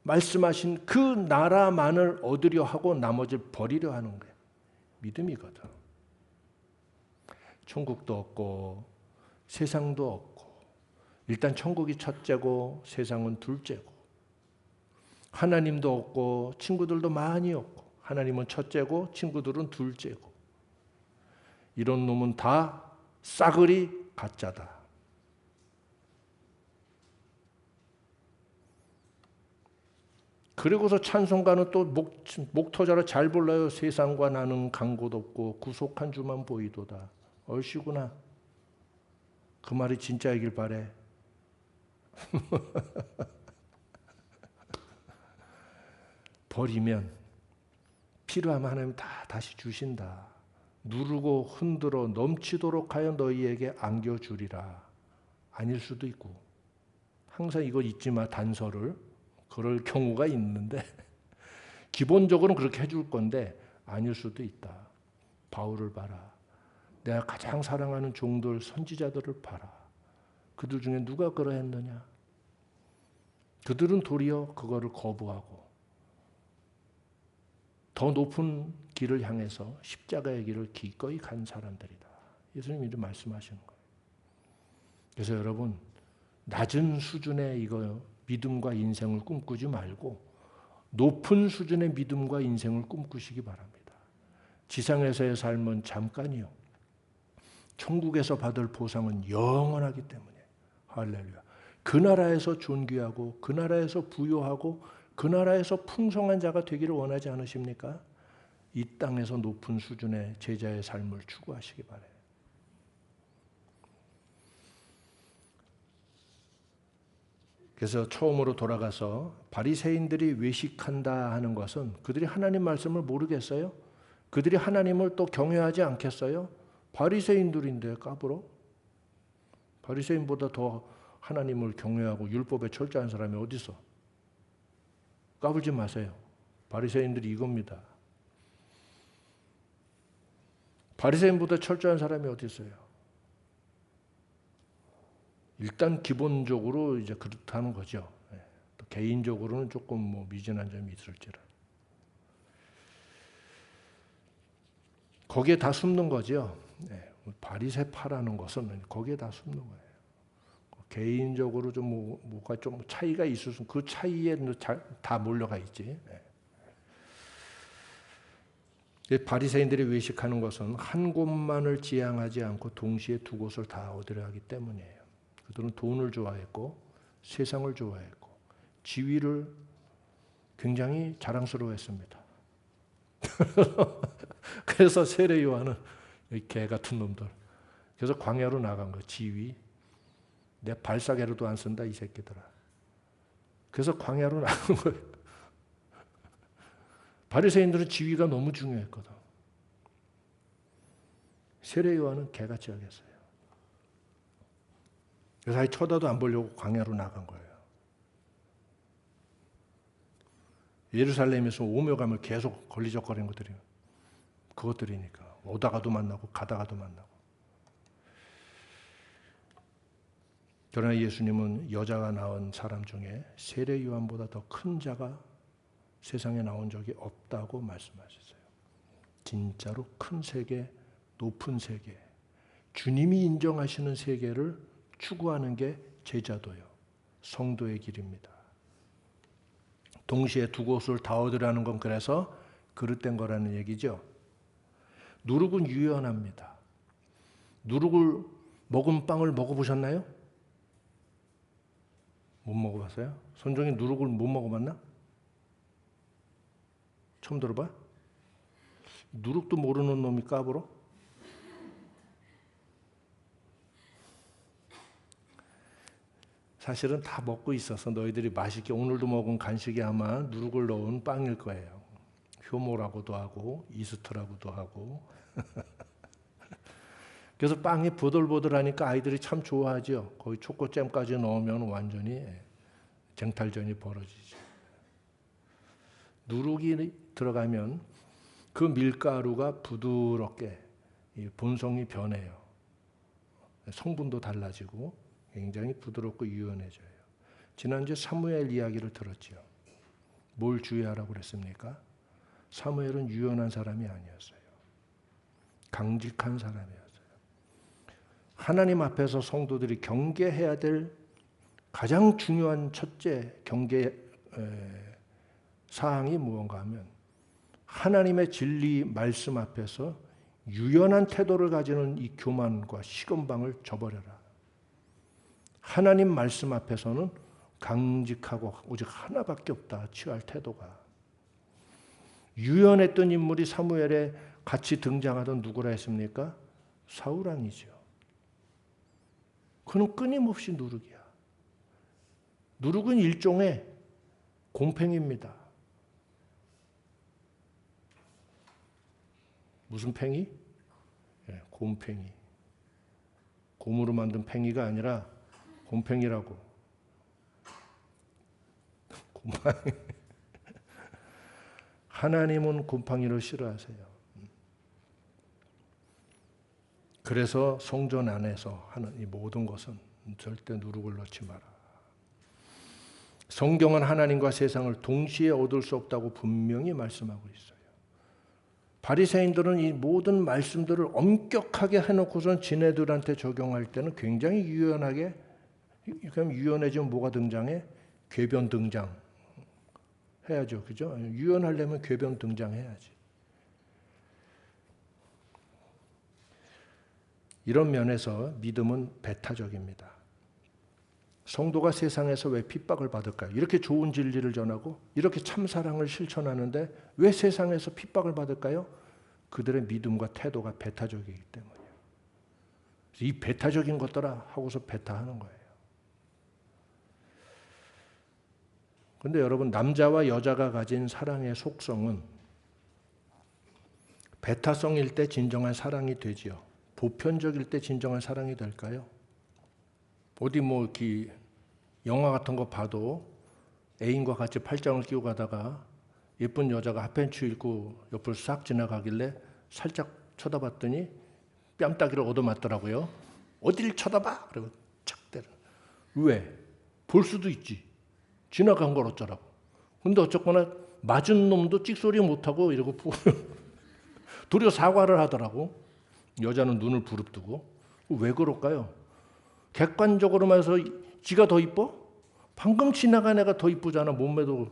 말씀하신 그 나라만을 얻으려 하고 나머지를 버리려 하는 거예요. 믿음이거든. 천국도 없고 세상도 없고 일단 천국이 첫째고 세상은 둘째고 하나님도 없고 친구들도 많이 없고 하나님은 첫째고 친구들은 둘째고 이런 놈은 다 싸그리 가짜다. 그리고서 찬송가는 또 목터자로 잘 불러요. 세상과 나는 간 곳 없고 구속한 주만 보이도다. 얼씨구나. 그 말이 진짜이길 바래. 버리면 필요하면 하나님 다 다시 주신다. 누르고 흔들어 넘치도록 하여 너희에게 안겨주리라. 아닐 수도 있고 항상 이거 잊지 마 단서를. 그럴 경우가 있는데 기본적으로는 그렇게 해줄 건데 아닐 수도 있다. 바울을 봐라. 내가 가장 사랑하는 종들 선지자들을 봐라. 그들 중에 누가 그러했느냐. 그들은 도리어 그거를 거부하고 더 높은 길을 향해서 십자가의 길을 기꺼이 간 사람들이다. 예수님이 말씀하시는 거예요. 그래서 여러분 낮은 수준의 이거 믿음과 인생을 꿈꾸지 말고 높은 수준의 믿음과 인생을 꿈꾸시기 바랍니다. 지상에서의 삶은 잠깐이요. 천국에서 받을 보상은 영원하기 때문에 할렐루야. 그 나라에서 존귀하고 그 나라에서 부요하고 그 나라에서 풍성한 자가 되기를 원하지 않으십니까? 이 땅에서 높은 수준의 제자의 삶을 추구하시기 바라요. 그래서 처음으로 돌아가서 바리새인들이 외식한다 하는 것은 그들이 하나님 말씀을 모르겠어요? 그들이 하나님을 또 경외하지 않겠어요? 바리새인들인데 까불어? 바리새인보다 더 하나님을 경외하고 율법에 철저한 사람이 어디 있어? 까불지 마세요. 바리새인들이 이겁니다. 바리새인보다 철저한 사람이 어디 있어요? 일단 기본적으로 이제 그렇다는 거죠. 또 개인적으로는 조금 뭐 미진한 점이 있을지라. 거기에 다 숨는 거죠. 바리새파라는 것은 거기에 다 숨는 거예요. 개인적으로 좀 뭐가 좀 차이가 있을 수, 그 차이에 다 몰려가 있지. 바리새인들이 외식하는 것은 한 곳만을 지향하지 않고 동시에 두 곳을 다 얻으려 하기 때문이에요. 그들은 돈을 좋아했고 세상을 좋아했고 지위를 굉장히 자랑스러워했습니다. 그래서 세례 요한은 개 같은 놈들. 그래서 광야로 나간 거. 지위. 내 발사계로도 안 쓴다 이 새끼들아. 그래서 광야로 나간 거예요. 바리새인들은 지위가 너무 중요했거든. 세례 요한은 개같이 여겼어요. 그래서 아예 쳐다도 안 보려고 광야로 나간 거예요. 예루살렘에서 오며 가며 계속 걸리적거리는 것들이 그것들이니까 오다가도 만나고 가다가도 만나고. 그러나 예수님은 여자가 낳은 사람 중에 세례 요한보다 더 큰 자가 세상에 나온 적이 없다고 말씀하셨어요. 진짜로 큰 세계, 높은 세계, 주님이 인정하시는 세계를 추구하는 게 제자도요, 성도의 길입니다. 동시에 두 곳을 다 얻으라는 건 그래서 그릇된 거라는 얘기죠. 누룩은 유연합니다. 누룩을 먹은 빵을 먹어보셨나요? 못 먹어봤어요? 손종이 누룩을 못 먹어봤나? 처음 들어봐? 누룩도 모르는 놈이 까불어? 사실은 다 먹고 있어서 너희들이 맛있게 오늘도 먹은 간식이 아마 누룩을 넣은 빵일 거예요. 효모라고도 하고 이스트라고도 하고. 그래서 빵이 보들보들하니까 아이들이 참 좋아하죠. 거기 초코잼까지 넣으면 완전히 쟁탈전이 벌어지죠. 누룩이 들어가면 그 밀가루가 부드럽게 본성이 변해요. 성분도 달라지고 굉장히 부드럽고 유연해져요. 지난주에 사무엘 이야기를 들었죠. 뭘 주의하라고 그랬습니까? 사무엘은 유연한 사람이 아니었어요. 강직한 사람이었어요. 하나님 앞에서 성도들이 경계해야 될 가장 중요한 첫째 경계 사항이 무언가 하면 하나님의 진리 말씀 앞에서 유연한 태도를 가지는 이 교만과 시건방을 저버려라. 하나님 말씀 앞에서는 강직하고 오직 하나밖에 없다. 취할 태도가. 유연했던 인물이 사무엘에 같이 등장하던 누구라 했습니까? 사울왕이죠. 그는 끊임없이 누룩이야. 누룩은 일종의 곰팽이입니다. 무슨 팽이? 네, 곰팽이. 곰으로 만든 팽이가 아니라 곰팽이라고. 곰팡이. 하나님은 곰팡이를 싫어하세요. 그래서 성전 안에서 하는 이 모든 것은 절대 누룩을 넣지 마라. 성경은 하나님과 세상을 동시에 얻을 수 없다고 분명히 말씀하고 있어요. 바리새인들은 이 모든 말씀들을 엄격하게 해놓고선 지네들한테 적용할 때는 굉장히 유연하게, 그럼 유연해지면 뭐가 등장해? 궤변 등장 해야죠, 그죠? 유연하려면 궤변 등장해야지. 이런 면에서 믿음은 배타적입니다. 성도가 세상에서 왜 핍박을 받을까요? 이렇게 좋은 진리를 전하고 이렇게 참사랑을 실천하는데 왜 세상에서 핍박을 받을까요? 그들의 믿음과 태도가 배타적이기 때문이에요. 이 배타적인 것더라 하고서 배타하는 거예요. 그런데 여러분, 남자와 여자가 가진 사랑의 속성은 배타성일 때 진정한 사랑이 되지요. 보편적일 때 진정한 사랑이 될까요? 어디 뭐 이렇게 영화 같은 거 봐도 애인과 같이 팔짱을 끼고 가다가 예쁜 여자가 핫팬츠 입고 옆을 싹 지나가길래 살짝 쳐다봤더니 뺨따기를 얻어맞더라고요. 어딜 쳐다봐? 그리고 착 때려. 왜? 볼 수도 있지. 지나간 걸 어쩌라고. 근데 어쨌거나 맞은 놈도 찍소리 못하고 이러고 도리어 사과를 하더라고. 여자는 눈을 부릅뜨고. 왜 그럴까요? 객관적으로만 해서 지가 더 이뻐? 방금 지나간 애가 더 이쁘잖아. 몸매도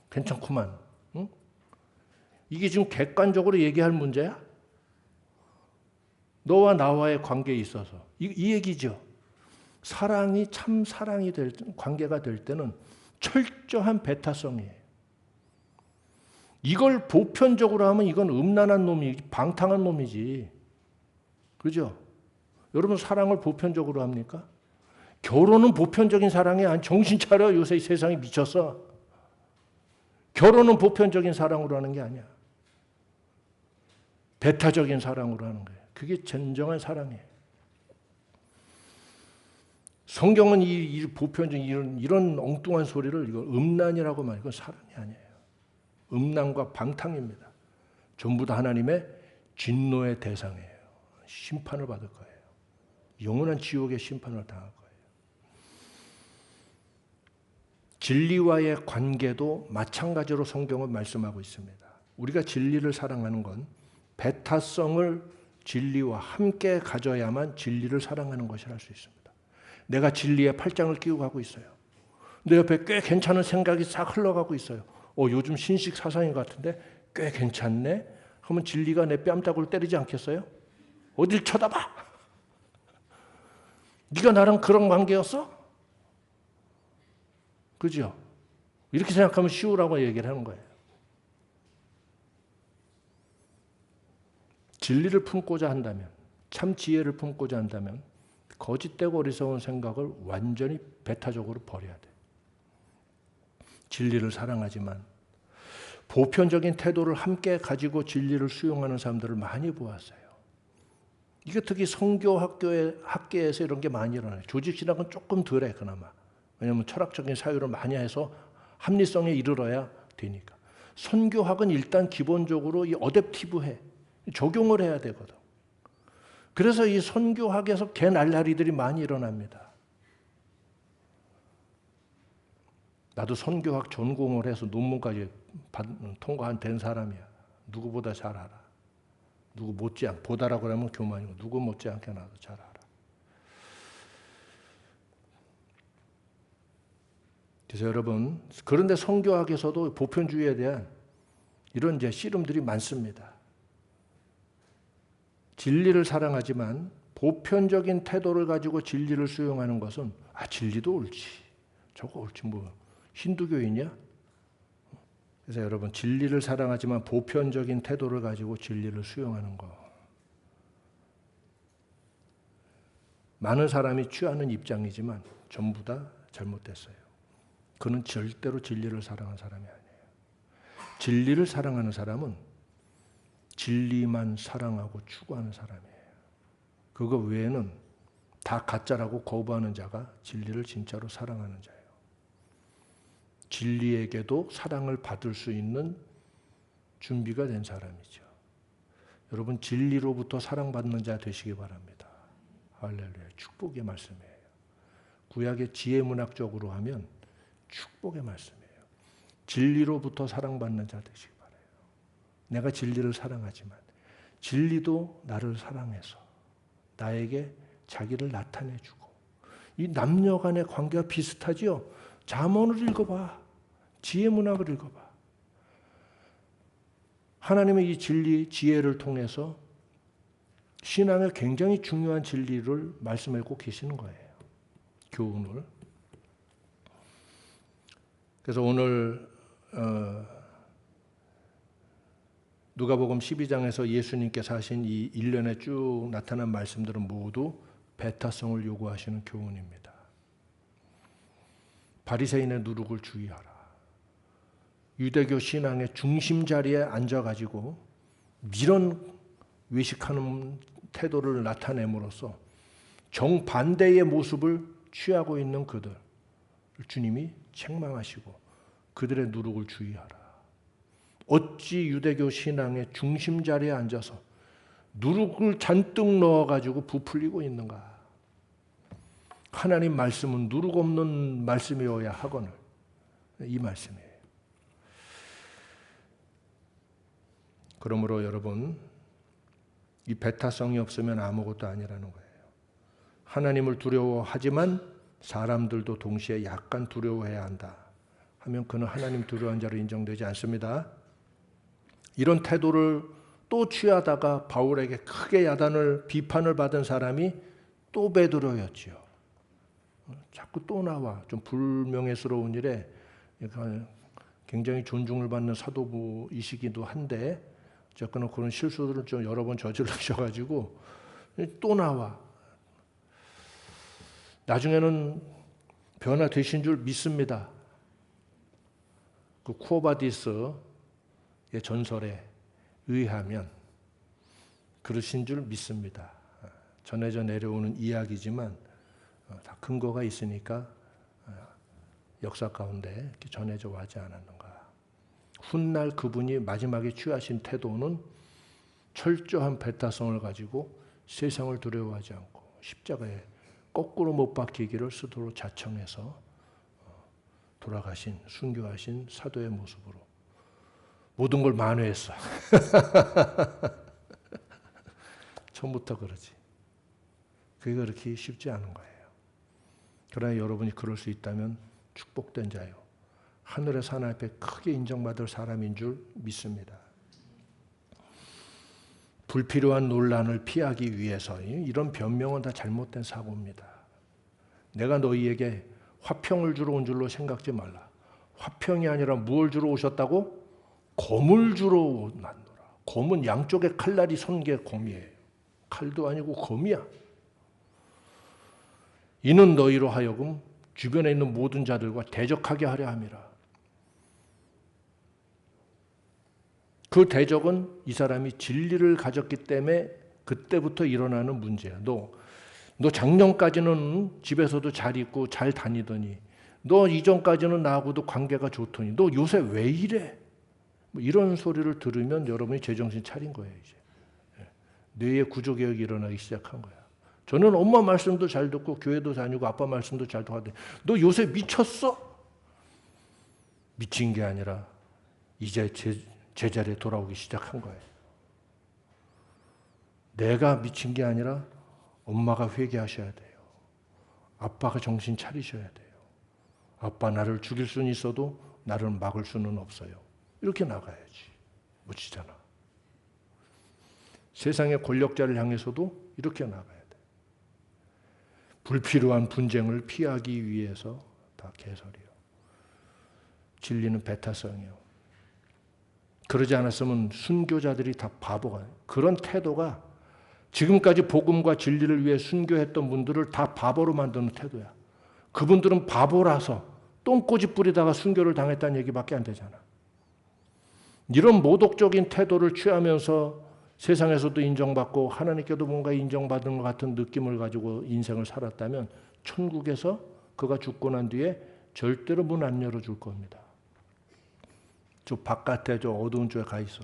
괜찮구만. 응? 이게 지금 객관적으로 얘기할 문제야? 너와 나와의 관계에 있어서. 이 얘기죠. 사랑이 참 사랑이 될 관계가 될 때는 철저한 배타성이에요. 이걸 보편적으로 하면 이건 음란한 놈이, 방탕한 놈이지. 그죠? 여러분, 사랑을 보편적으로 합니까? 결혼은 보편적인 사랑이 아니, 정신 차려. 요새 세상이 미쳤어. 결혼은 보편적인 사랑으로 하는 게 아니야. 배타적인 사랑으로 하는 거예요. 그게 진정한 사랑이에요. 성경은 이 보편적인 이런 엉뚱한 소리를 이거 음란이라고 말해요. 이건 사랑이 아니에요. 음란과 방탕입니다. 전부 다 하나님의 진노의 대상이에요. 심판을 받을 거예요. 영원한 지옥의 심판을 당할 거예요. 진리와의 관계도 마찬가지로 성경은 말씀하고 있습니다. 우리가 진리를 사랑하는 건 배타성을 진리와 함께 가져야만 진리를 사랑하는 것이라 할 수 있습니다. 내가 진리의 팔짱을 끼고 가고 있어요. 내 옆에 꽤 괜찮은 생각이 싹 흘러가고 있어요. 요즘 신식 사상인 것 같은데 꽤 괜찮네. 그러면 진리가 내 뺨따구를 때리지 않겠어요? 어딜 쳐다봐? 네가 나랑 그런 관계였어? 그죠? 이렇게 생각하면 쉬우라고 얘기를 하는 거예요. 진리를 품고자 한다면, 참 지혜를 품고자 한다면 거짓되고 어리석은 생각을 완전히 배타적으로 버려야 돼. 진리를 사랑하지만 보편적인 태도를 함께 가지고 진리를 수용하는 사람들을 많이 보았어요. 이게 특히 선교 학계에서 이런 게 많이 일어나요. 조직신학은 조금 덜해 그나마. 왜냐하면 철학적인 사유를 많이 해서 합리성에 이르러야 되니까. 선교학은 일단 기본적으로 이 어댑티브해. 적용을 해야 되거든. 그래서 이 선교학에서 개날라리들이 많이 일어납니다. 나도 선교학 전공을 해서 논문까지 통과된 사람이야. 누구보다 잘 알아. 누구 못지않게, 보다라고 하면 교만이고 누구 못지않게 나도 잘 알아. 그래서 여러분, 그런데 선교학에서도 보편주의에 대한 이런 이제 씨름들이 많습니다. 진리를 사랑하지만 보편적인 태도를 가지고 진리를 수용하는 것은 진리도 옳지. 저거 옳지 뭐 힌두교이냐? 그래서 여러분 진리를 사랑하지만 보편적인 태도를 가지고 진리를 수용하는 거. 많은 사람이 취하는 입장이지만 전부 다 잘못됐어요. 그는 절대로 진리를 사랑하는 사람이 아니에요. 진리를 사랑하는 사람은 진리만 사랑하고 추구하는 사람이에요. 그거 외에는 다 가짜라고 거부하는 자가 진리를 진짜로 사랑하는 자예요. 진리에게도 사랑을 받을 수 있는 준비가 된 사람이죠. 여러분 진리로부터 사랑받는 자 되시기 바랍니다. 할렐루야. 축복의 말씀이에요. 구약의 지혜문학적으로 하면 축복의 말씀이에요. 진리로부터 사랑받는 자 되시기 바랍니다. 내가 진리를 사랑하지만 진리도 나를 사랑해서 나에게 자기를 나타내주고 이 남녀 간의 관계가 비슷하지요. 잠언을 읽어봐. 지혜문학을 읽어봐. 하나님의 이 진리, 지혜를 통해서 신앙의 굉장히 중요한 진리를 말씀하고 계시는 거예요. 교훈을. 그래서 오늘 누가복음 12장에서 예수님께서 하신 이 일련에 쭉 나타난 말씀들은 모두 배타성을 요구하시는 교훈입니다. 바리새인의 누룩을 주의하라. 유대교 신앙의 중심 자리에 앉아가지고 이런 외식하는 태도를 나타냄으로써 정반대의 모습을 취하고 있는 그들 주님이 책망하시고 그들의 누룩을 주의하라. 어찌 유대교 신앙의 중심 자리에 앉아서 누룩을 잔뜩 넣어가지고 부풀리고 있는가. 하나님 말씀은 누룩 없는 말씀이어야 하거늘. 이 말씀이에요. 그러므로 여러분 이 배타성이 없으면 아무것도 아니라는 거예요. 하나님을 두려워하지만 사람들도 동시에 약간 두려워해야 한다 하면 그는 하나님 두려워한 자로 인정되지 않습니다. 이런 태도를 또 취하다가 바울에게 크게 야단을 비판을 받은 사람이 또 베드로였지요. 자꾸 또 나와. 좀 불명예스러운 일에 굉장히 존중을 받는 사도부이시기도 한데 어쨌거나 그런 실수들을 좀 여러 번 저지르셔가지고 또 나와. 나중에는 변화되신 줄 믿습니다. 그 쿠오바디스의 전설에 의하면 그러신 줄 믿습니다. 전해져 내려오는 이야기지만 다 근거가 있으니까 역사 가운데 이렇게 전해져 와지 않았는가. 훗날 그분이 마지막에 취하신 태도는 철저한 배타성을 가지고 세상을 두려워하지 않고 십자가에 거꾸로 못 박히기를 스스로 자청해서 돌아가신 순교하신 사도의 모습으로 모든 걸 만회했어. 처음부터 그러지. 그게 그렇게 쉽지 않은 거예요. 그러나 여러분이 그럴 수 있다면 축복된 자요. 하늘에서 하나님 앞에 크게 인정받을 사람인 줄 믿습니다. 불필요한 논란을 피하기 위해서 이런 변명은 다 잘못된 사고입니다. 내가 너희에게 화평을 주러 온 줄로 생각지 말라. 화평이 아니라 무엇을 주러 오셨다고? 검을 주러 왔노라. 검은 양쪽에 칼날이 선 게 검이에요. 칼도 아니고 검이야. 이는 너희로 하여금 주변에 있는 모든 자들과 대적하게 하려 함이라. 그 대적은 이 사람이 진리를 가졌기 때문에 그때부터 일어나는 문제야. 너 작년까지는 집에서도 잘 있고 잘 다니더니 너 이전까지는 나하고도 관계가 좋더니 너 요새 왜 이래? 뭐 이런 소리를 들으면 여러분이 제정신 차린 거예요. 이제 뇌의 구조개혁이 일어나기 시작한 거야. 저는 엄마 말씀도 잘 듣고 교회도 다니고 아빠 말씀도 잘 듣고 하더니 너 요새 미쳤어? 미친 게 아니라 이제 제자리에 돌아오기 시작한 거예요. 내가 미친 게 아니라 엄마가 회개하셔야 돼요. 아빠가 정신 차리셔야 돼요. 아빠 나를 죽일 수는 있어도 나를 막을 수는 없어요. 이렇게 나가야지. 멋지잖아. 세상의 권력자를 향해서도 이렇게 나가야 돼. 불필요한 분쟁을 피하기 위해서 다 개설이요. 진리는 배타성이요. 그러지 않았으면 순교자들이 다 바보가. 그런 태도가 지금까지 복음과 진리를 위해 순교했던 분들을 다 바보로 만드는 태도야. 그분들은 바보라서 똥꼬집 부리다가 순교를 당했다는 얘기밖에 안 되잖아. 이런 모독적인 태도를 취하면서 세상에서도 인정받고 하나님께도 뭔가 인정받은 것 같은 느낌을 가지고 인생을 살았다면 천국에서 그가 죽고 난 뒤에 절대로 문 안 열어줄 겁니다. 저 바깥에 저 어두운 쪽에 가 있어.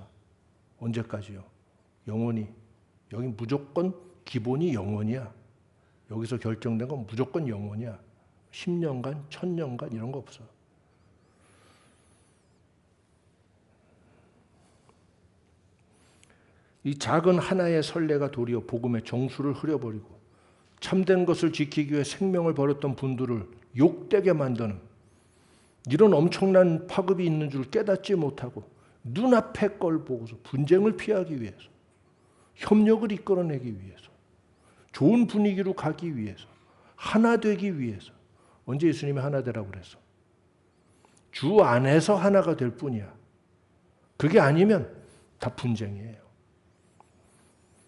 언제까지요? 영원히. 여기 무조건 기본이 영원이야. 여기서 결정된 건 무조건 영원이야. 10년간, 1000년간 이런 거 없어. 이 작은 하나의 선례가 도리어 복음의 정수를 흐려버리고 참된 것을 지키기 위해 생명을 버렸던 분들을 욕되게 만드는 이런 엄청난 파급이 있는 줄 깨닫지 못하고 눈앞의 걸 보고서 분쟁을 피하기 위해서 협력을 이끌어내기 위해서 좋은 분위기로 가기 위해서 하나 되기 위해서 언제 예수님이 하나 되라고 그랬어? 주 안에서 하나가 될 뿐이야. 그게 아니면 다 분쟁이에요.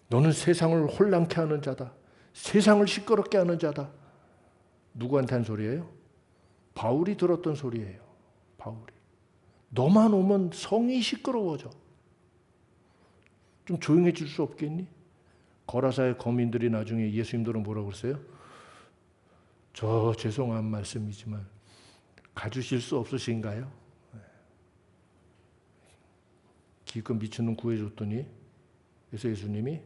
너는 세상을 혼란케 하는 자다. 세상을 시끄럽게 하는 자다. 누구한테 한 소리예요? 바울이 들었던 소리예요. 바울이. 너만 오면 성이 시끄러워져. 좀 조용해질 수 없겠니? 거라사의 거민들이 나중에 예수님들은 뭐라고 그랬어요? 저 죄송한 말씀이지만 가주실 수 없으신가요? 기껏 미친놈 구해줬더니 그래서 예수님이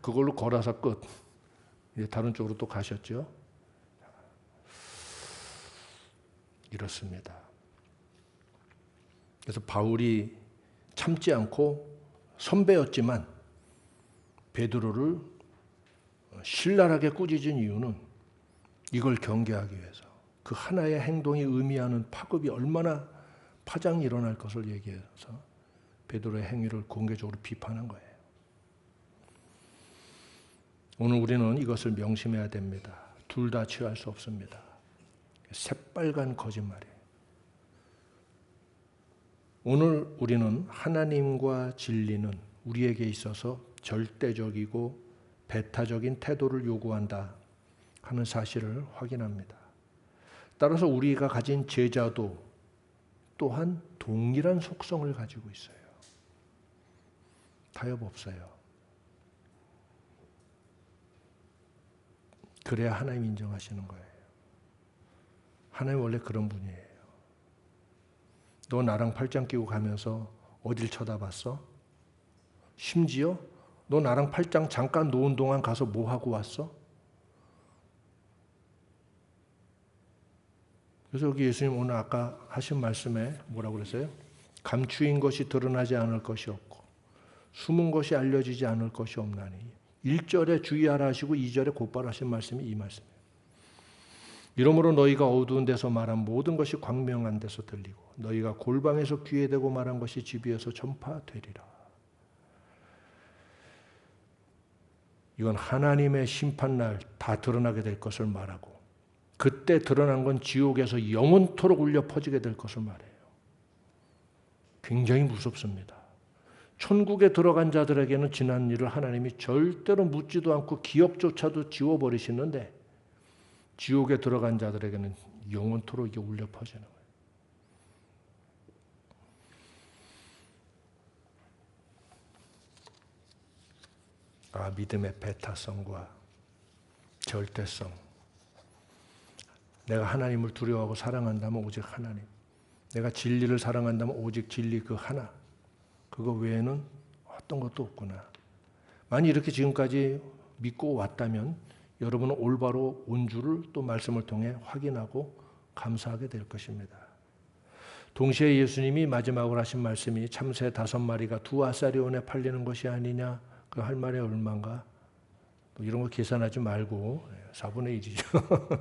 그걸로 거라사 끝. 이제 다른 쪽으로 또 가셨죠. 이렇습니다. 그래서 바울이 참지 않고 선배였지만 베드로를 신랄하게 꾸짖은 이유는 이걸 경계하기 위해서 그 하나의 행동이 의미하는 파급이 얼마나 파장이 일어날 것을 얘기해서 베드로의 행위를 공개적으로 비판한 거예요. 오늘 우리는 이것을 명심해야 됩니다. 둘 다 취할 수 없습니다. 새빨간 거짓말이에요. 오늘 우리는 하나님과 진리는 우리에게 있어서 절대적이고 배타적인 태도를 요구한다 하는 사실을 확인합니다. 따라서 우리가 가진 제자도 또한 동일한 속성을 가지고 있어요. 타협 없어요. 그래야 하나님 인정하시는 거예요. 하나님 원래 그런 분이에요. 너 나랑 팔짱 끼고 가면서 어딜 쳐다봤어? 심지어 너 나랑 팔짱 잠깐 놓은 동안 가서 뭐 하고 왔어? 그래서 여기 예수님 오늘 아까 하신 말씀에 뭐라고 그랬어요? 감추인 것이 드러나지 않을 것이 없고 숨은 것이 알려지지 않을 것이 없나니 1절에 주의하라 하시고 2절에 곧바로 하신 말씀이 이 말씀이에요. 이러므로 너희가 어두운 데서 말한 모든 것이 광명한 데서 들리고 너희가 골방에서 귀에 대고 말한 것이 집 위에서 전파되리라. 이건 하나님의 심판날 다 드러나게 될 것을 말하고 그때 드러난 건 지옥에서 영원토록 울려 퍼지게 될 것을 말해요. 굉장히 무섭습니다. 천국에 들어간 자들에게는 지난 일을 하나님이 절대로 묻지도 않고 기억조차도 지워버리시는데 지옥에 들어간 자들에게는 영원토록 이게 울려 퍼지는 거예요. 믿음의 배타성과 절대성. 내가 하나님을 두려워하고 사랑한다면 오직 하나님. 내가 진리를 사랑한다면 오직 진리 그 하나. 그거 외에는 어떤 것도 없구나. 만약 이렇게 지금까지 믿고 왔다면 여러분은 올바로 온 줄을 또 말씀을 통해 확인하고 감사하게 될 것입니다. 동시에 예수님이 마지막으로 하신 말씀이 참새 5마리가 2아사리온에 팔리는 것이 아니냐. 그 할 말이 얼마인가? 이런 거 계산하지 말고 4분의 1이죠.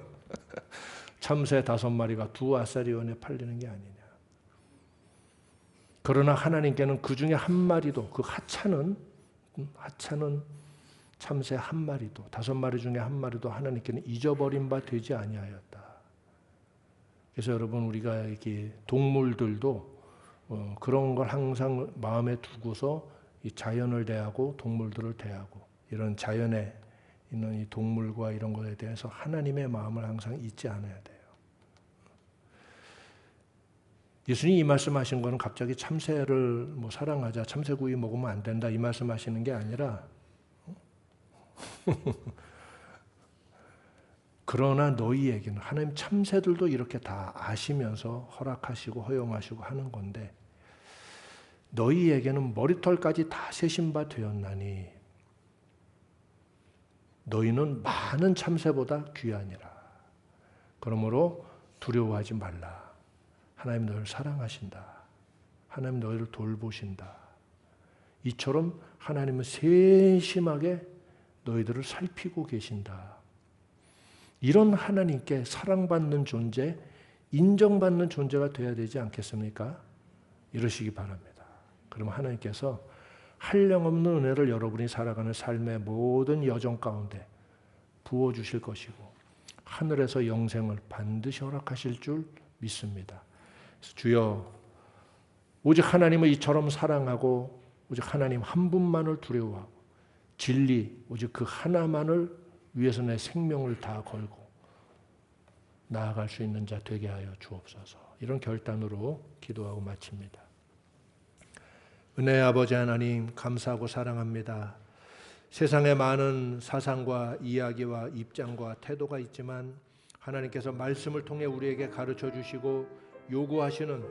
참새 5마리가 2아사리온에 팔리는 게 아니냐. 그러나 하나님께는 그 중에 한 마리도, 그 하찮은 참새 한 마리도, 5마리 중에 한 마리도 하나님께는 잊어버린 바 되지 아니하였다. 그래서 여러분, 우리가 이렇게 동물들도 그런 걸 항상 마음에 두고서 이 자연을 대하고 동물들을 대하고 이런 자연에 있는 이 동물과 이런 것에 대해서 하나님의 마음을 항상 잊지 않아야 돼요. 예수님이 이 말씀하신 거는 갑자기 참새를 사랑하자, 참새구이 먹으면 안 된다 이 말씀하시는 게 아니라 그러나 너희에게는 하나님 참새들도 이렇게 다 아시면서 허락하시고 허용하시고 하는 건데 너희에게는 머리털까지 다 세신 바 되었나니 너희는 많은 참새보다 귀하니라. 그러므로 두려워하지 말라. 하나님 너희를 사랑하신다. 하나님 너희를 돌보신다. 이처럼 하나님은 세심하게 너희들을 살피고 계신다. 이런 하나님께 사랑받는 존재, 인정받는 존재가 되어야 되지 않겠습니까? 이러시기 바랍니다. 그럼 하나님께서 한량없는 은혜를 여러분이 살아가는 삶의 모든 여정 가운데 부어주실 것이고 하늘에서 영생을 반드시 허락하실 줄 믿습니다. 주여, 오직 하나님을 이처럼 사랑하고 오직 하나님 한 분만을 두려워하고 진리, 오직 그 하나만을 위해서 내 생명을 다 걸고 나아갈 수 있는 자 되게 하여 주옵소서. 이런 결단으로 기도하고 마칩니다. 은혜의 아버지 하나님, 감사하고 사랑합니다. 세상에 많은 사상과 이야기와 입장과 태도가 있지만 하나님께서 말씀을 통해 우리에게 가르쳐 주시고 요구하시는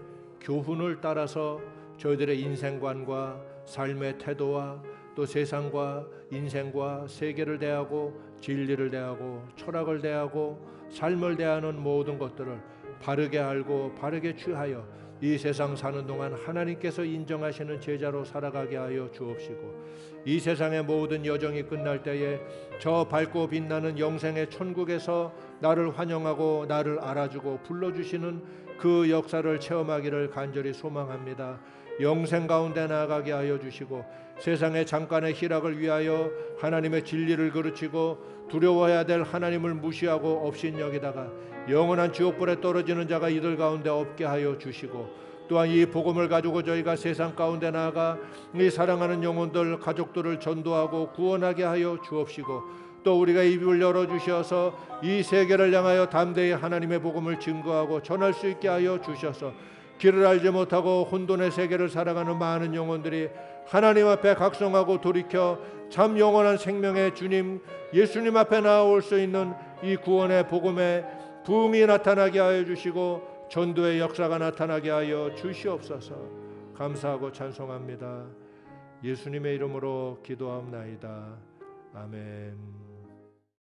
교훈을 따라서 저희들의 인생관과 삶의 태도와 또 세상과 인생과 세계를 대하고 진리를 대하고 철학을 대하고 삶을 대하는 모든 것들을 바르게 알고 바르게 취하여 이 세상 사는 동안 하나님께서 인정하시는 제자로 살아가게 하여 주옵시고 이 세상의 모든 여정이 끝날 때에 저 밝고 빛나는 영생의 천국에서 나를 환영하고 나를 알아주고 불러주시는 그 역사를 체험하기를 간절히 소망합니다. 영생 가운데 나아가게 하여 주시고 세상의 잠깐의 희락을 위하여 하나님의 진리를 그르치고 두려워해야 될 하나님을 무시하고 업신여기다가 영원한 지옥불에 떨어지는 자가 이들 가운데 없게 하여 주시고 또한 이 복음을 가지고 저희가 세상 가운데 나아가 이 사랑하는 영혼들 가족들을 전도하고 구원하게 하여 주옵시고 또 우리가 입을 열어주셔서 이 세계를 향하여 담대히 하나님의 복음을 증거하고 전할 수 있게 하여 주셔서 길을 알지 못하고 혼돈의 세계를 살아가는 많은 영혼들이 하나님 앞에 각성하고 돌이켜 참 영원한 생명의 주님 예수님 앞에 나아올 수 있는 이 구원의 복음의 부흥이 나타나게 하여 주시고 전도의 역사가 나타나게 하여 주시옵소서. 감사하고 찬송합니다. 예수님의 이름으로 기도하옵나이다. 아멘.